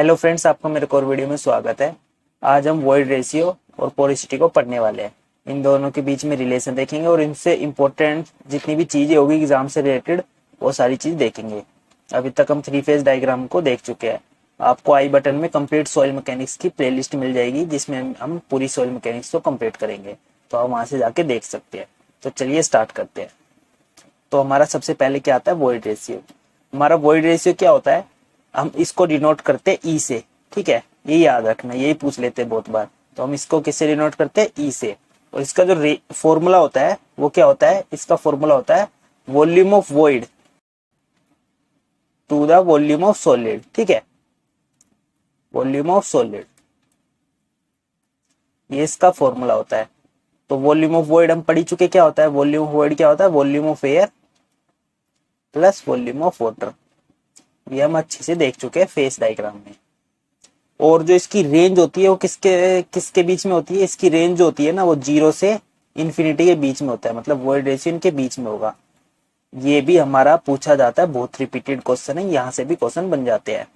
Hello friends, आपका मेरे को और वीडियो में स्वागत है। आज हम वॉइड रेशियो और पोरोसिटी को पढ़ने वाले हैं। इन दोनों के बीच में रिलेशन देखेंगे और इनसे इम्पोर्टेंट जितनी भी चीजें होगी एग्जाम से रिलेटेड वो सारी चीज देखेंगे। अभी तक हम 3 फेज डायग्राम को देख चुके हैं। आपको आई बटन में कंप्लीट सॉइल मैकेनिक्स की प्लेलिस्ट मिल जाएगी जिसमें हम पूरी सॉइल मैकेनिक्स को कंप्लीट करेंगे, तो आप वहां से जाके देख सकते हैं। तो चलिए स्टार्ट करते हैं। तो हमारा सबसे पहले क्या आता है, वॉइड रेशियो। हमारा वॉइड रेशियो क्या होता है, हम इसको डिनोट करते हैं ई से। ठीक है, ये याद रखना, यही पूछ लेते हैं बहुत बार। तो हम इसको किससे डिनोट करते हैं, ई से। और इसका जो फॉर्मूला होता है वो क्या होता है, इसका फॉर्मूला होता है volume of void to the volume of solid. ठीक है, वॉल्यूम ऑफ सॉलिड, ये इसका फॉर्मूला होता है। तो वॉल्यूम ऑफ वॉइड हम पढ़ी चुके, क्या होता है वॉल्यूम ऑफ वॉइड, क्या होता है volume of air plus volume of water. ये हम अच्छे से देख चुके हैं फेस डायग्राम में। और जो इसकी रेंज होती है वो किसके किसके बीच में होती है, इसकी रेंज जो होती है ना वो 0 से इन्फिनिटी के बीच में होता है, मतलब वॉइड रेशियो इनके बीच में होगा। ये भी हमारा पूछा जाता है, बहुत रिपीटेड क्वेश्चन है, यहाँ से भी क्वेश्चन बन जाते हैं।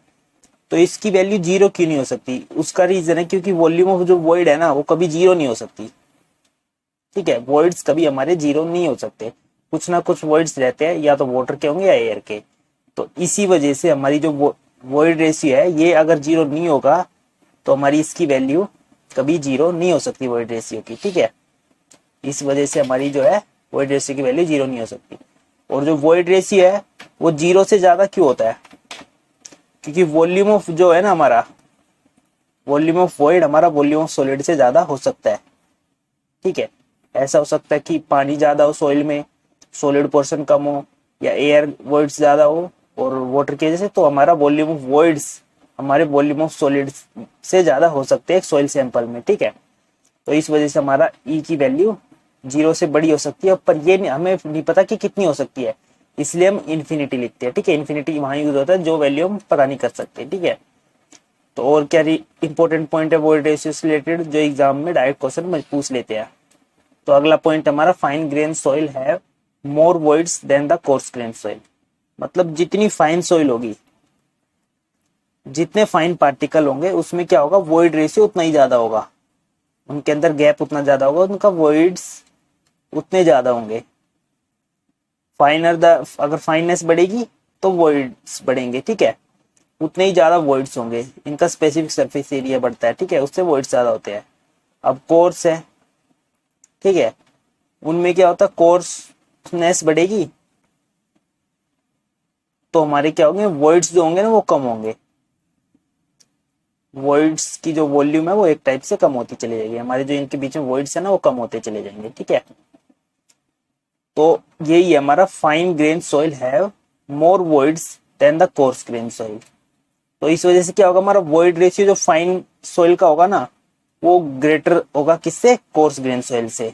तो इसकी वैल्यू 0 क्यों नहीं हो सकती, उसका रीजन है क्योंकि वॉल्यूम ऑफ जो वॉइड है ना वो कभी 0 नहीं हो सकती। ठीक है, वॉइड्स कभी हमारे 0 नहीं हो सकते, कुछ ना कुछ वॉइड्स रहते हैं, या तो वाटर के होंगे या एयर के। तो इसी वजह से हमारी जो वॉइड रेशियो है ये अगर 0 नहीं होगा तो हमारी इसकी वैल्यू कभी 0 नहीं हो सकती वॉइड रेशियो की। ठीक है, इस वजह से हमारी जो है वॉइड रेशियो की वैल्यू 0 नहीं हो सकती। और जो वॉइड रेशियो है वो 0 से ज्यादा क्यों होता है, क्योंकि वॉल्यूम ऑफ जो है ना हमारा वॉल्यूम ऑफ वॉइड हमारा वॉल्यूम ऑफ सॉलिड से ज्यादा हो सकता है। ठीक है, ऐसा हो सकता है कि पानी ज्यादा हो सॉइल में, सॉलिड पोर्शन कम हो, या एयर वॉइड्स ज्यादा हो और वाटर की वजह से, तो हमारा वॉल्यूम ऑफ वॉइड्स हमारे वॉल्यूम ऑफ सॉलिड्स से ज्यादा हो सकते हैं सॉइल सैंपल में। ठीक है, तो इस वजह से हमारा ई की वैल्यू 0 से बड़ी हो सकती है, पर ये हमें नहीं पता कि कितनी हो सकती है, इसलिए हम इन्फिनिटी लिखते हैं। ठीक है, इन्फिनिटी वहां यूज होता है जो वैल्यू हम पता नहीं कर सकते। ठीक है, तो और क्या इंपॉर्टेंट पॉइंट है वॉइड रेशियो से रिलेटेड जो एग्जाम में डायरेक्ट क्वेश्चन पूछ लेते हैं। तो अगला पॉइंट हमारा फाइन ग्रेन सॉइल है more voids than the coarse grain soil. मतलब जितनी फाइन सॉइल होगी, जितने फाइन पार्टिकल होंगे उसमें क्या होगा, वॉइड रेशियो उतना ही ज्यादा होगा, उनके अंदर गैप उतना ज्यादा होगा, उनका वॉइड्स उतने ज्यादा होंगे। फाइनर द अगर फाइननेस बढ़ेगी तो वॉइड्स बढ़ेंगे। ठीक है, उतने ही ज्यादा वॉइड्स होंगे, इनका स्पेसिफिक सरफेस एरिया बढ़ता है। ठीक है, उससे वॉइड्स ज्यादा होते हैं। अब कोर्स है, ठीक है, उनमें क्या होता है कोर्सनेस बढ़ेगी तो हमारे क्या होंगे वॉइड्स जो होंगे ना वो कम होंगे। वॉइड्स की जो वॉल्यूम है वो एक टाइप से कम होती चली जाएगी, हमारे जो इनके बीच में वॉइड्स है ना वो कम होते चले जाएंगे। ठीक है, तो यही है हमारा fine grain soil have more voids than the coarse grain soil. तो इस वजह से क्या होगा, हमारा वॉइड रेशियो जो फाइन सॉइल का होगा ना वो ग्रेटर होगा किससे, कोर्स ग्रेन सॉइल से।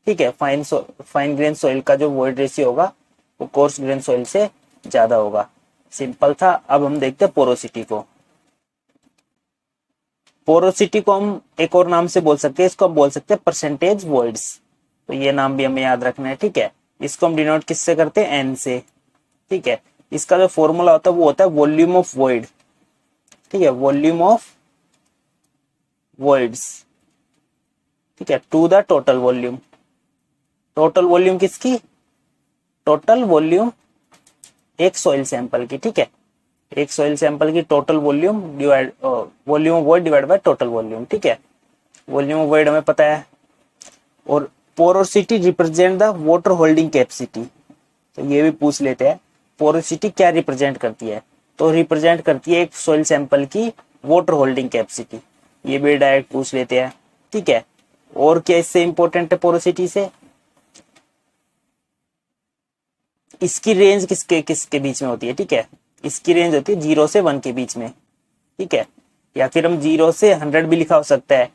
ठीक है, फाइन ग्रेन सॉइल का जो वॉइड रेशियो होगा वो कोर्स ग्रेन सॉइल से ज्यादा होगा। सिंपल था। अब हम देखते हैं पोरोसिटी को। पोरोसिटी को हम एक और नाम से बोल सकते हैं, इसको हम बोल सकते हैं परसेंटेज वॉइड्स। तो ये नाम भी हमें याद रखना है। ठीक है, इसको हम डिनोट किससे करते हैं, एन से। ठीक है, इसका जो फॉर्मूला होता है वो होता है वॉल्यूम ऑफ वॉइड। ठीक है, वॉल्यूम ऑफ वॉइड्स, ठीक है, to the total volume. Total volume किसकी, टोटल वॉल्यूम एक सॉइल सैंपल की। ठीक है, एक सॉइल सैंपल की total volume divide volume of void divide by total volume. ठीक है, वॉल्यूम ऑफ वॉइड हमें पता है। और porosity represent the water holding capacity, तो ये भी पूछ लेते हैं पोरोसिटी क्या रिप्रेजेंट करती है। तो रिप्रेजेंट करती है एक सॉइल सैंपल की वाटर होल्डिंग कैपेसिटी, ये भी डायरेक्ट पूछ लेते हैं। ठीक है, और क्या इससे इंपॉर्टेंट है पोरोसिटी से, इसकी रेंज किसके किसके बीच में होती है। ठीक है, इसकी रेंज होती है 0 से 1 के बीच में। ठीक है, या फिर हम 0 से 100 भी लिखा हो सकता है।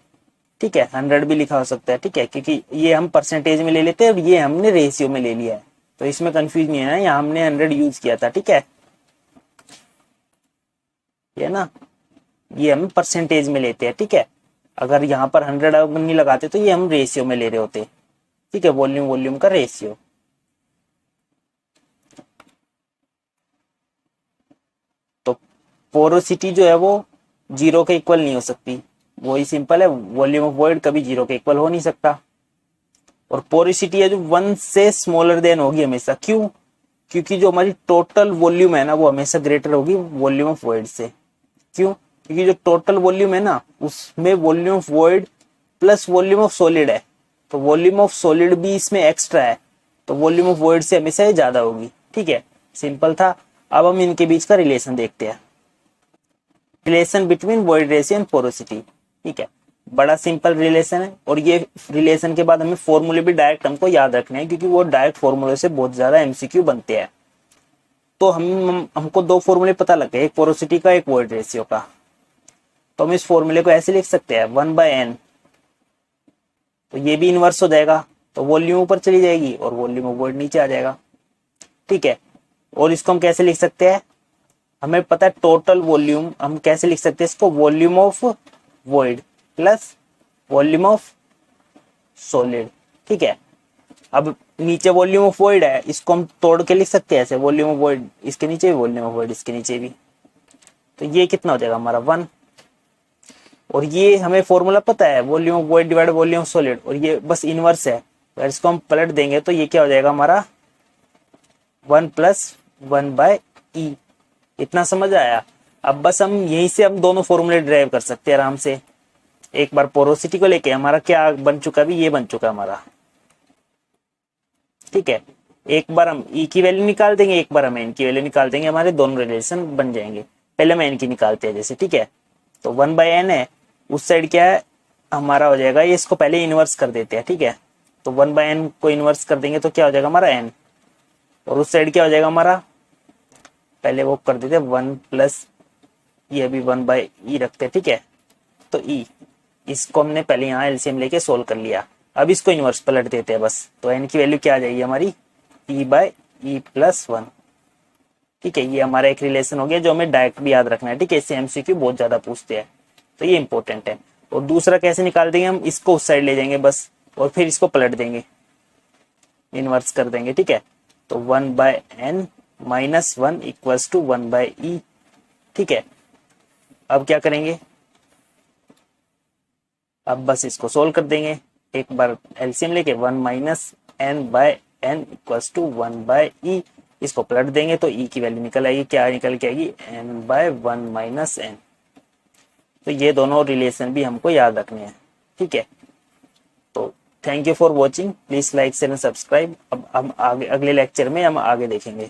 ठीक है, 100 भी लिखा हो सकता है। ठीक है, क्योंकि ये हम परसेंटेज में ले लेते हैं और ये हमने रेशियो में ले लिया है, तो इसमें कंफ्यूज नहीं है ना, यहाँ हमने 100 यूज किया था। ठीक है, ये ना ये हम परसेंटेज में लेते हैं। ठीक है, अगर यहाँ पर 100 नहीं लगाते तो ये हम रेशियो में ले रहे होते। ठीक है, वॉल्यूम वॉल्यूम का रेशियो। तो पोरोसिटी जो है वो जीरो के इक्वल नहीं हो सकती, वही सिंपल है, वॉल्यूम ऑफ वॉइड कभी जीरो के इक्वल हो नहीं सकता। और पोरोसिटी है जो 1 से स्मॉलर देन होगी हमेशा, क्यों? क्योंकि जो हमारी टोटल वॉल्यूम है ना वो हमेशा ग्रेटर होगी वॉल्यूम ऑफ वॉइड से। क्यों? क्योंकि जो टोटल वॉल्यूम है ना उसमें volume of void plus volume of solid है, तो वॉल्यूम ऑफ सॉलिड भी इसमें एक्स्ट्रा है, तो वॉल्यूम ऑफ वॉइड से हमेशा ये ज्यादा होगी। ठीक है, सिंपल था। अब हम इनके बीच का रिलेशन देखते हैं, relation between void ratio and porosity. ठीक है, बड़ा सिंपल रिलेशन है, और ये रिलेशन के बाद हमें फॉर्मूले भी डायरेक्ट हमको याद रखने हैं, क्योंकि वो डायरेक्ट फॉर्मूले से बहुत ज्यादा एमसीक्यू बनते हैं। तो हमको दो फॉर्मूले पता लग गए, एक पोरोसिटी का एक वॉइड रेशियो का। तो हम इस फॉर्मूले को ऐसे लिख सकते हैं 1/n, तो ये भी इनवर्स हो जाएगा, तो वॉल्यूम ऊपर चली जाएगी और वॉल्यूम ऑफ वॉइड नीचे आ जाएगा। ठीक है, और इसको हम कैसे लिख सकते हैं, हमें पता है टोटल वॉल्यूम, हम कैसे लिख सकते हैं इसको, volume of void plus volume of solid. ठीक है, अब नीचे वॉल्यूम ऑफ वॉइड है, इसको हम तोड़ के लिख सकते हैं ऐसे, वॉल्यूम ऑफ वॉइड इसके नीचे भी, वॉल्यूम ऑफ वॉइड इसके नीचे भी, तो ये कितना हो जाएगा हमारा 1। और ये हमें फॉर्मूला पता है, volume of void divide volume of solid, और ये बस इनवर्स है, अगर इसको हम पलट देंगे तो ये क्या हो जाएगा हमारा 1 + 1/e। इतना समझ आया? अब बस हम यहीं से हम दोनों फॉर्मूले ड्राइव कर सकते हैं आराम से। एक बार पोरोसिटी को लेके हमारा क्या बन चुका है, ये बन चुका है हमारा। ठीक है, एक बार हम e की वैल्यू निकाल देंगे, एक बार हम n की वैल्यू निकाल देंगे, हमारे दोनों रिलेशन बन जाएंगे। पहले हम n की निकालते हैं जैसे, ठीक है, तो 1/n है, उस साइड क्या है हमारा हो जाएगा, ये इसको पहले इनवर्स कर देते हैं। ठीक है, तो 1/n को इनवर्स कर देंगे तो क्या हो जाएगा हमारा n, और उस साइड क्या हो जाएगा हमारा, पहले वो कर देते 1 + ये अभी 1/e रखते हैं। ठीक है, तो e, इसको हमने पहले यहाँ एलसीएम लेके सोल्व कर लिया, अब इसको इनवर्स पलट देते हैं बस, तो n की वैल्यू क्या आ जाएगी हमारी e/e + 1। ठीक है, ये हमारा एक रिलेशन हो गया जो हमें डायरेक्ट भी याद रखना है। ठीक है, इससे एमसीक्यू बहुत ज्यादा पूछते हैं, तो ये इंपॉर्टेंट है। और दूसरा कैसे निकाल देंगे, हम इसको उस साइड ले जाएंगे बस, और फिर इसको पलट देंगे, इनवर्स कर देंगे। ठीक है, तो 1/n - 1 = 1/e। ठीक है, अब क्या करेंगे, अब बस इसको सोल्व कर देंगे, एक बार एलसीएम लेके 1 - n/n = 1/e, इसको पलट देंगे तो e की वैल्यू निकल आएगी, क्या निकल के आएगी, n/1 - n। तो ये दोनों रिलेशन भी हमको याद रखने हैं। ठीक है, तो thank you for watching, please like share and subscribe. अब हम आगे अगले लेक्चर में हम आगे देखेंगे।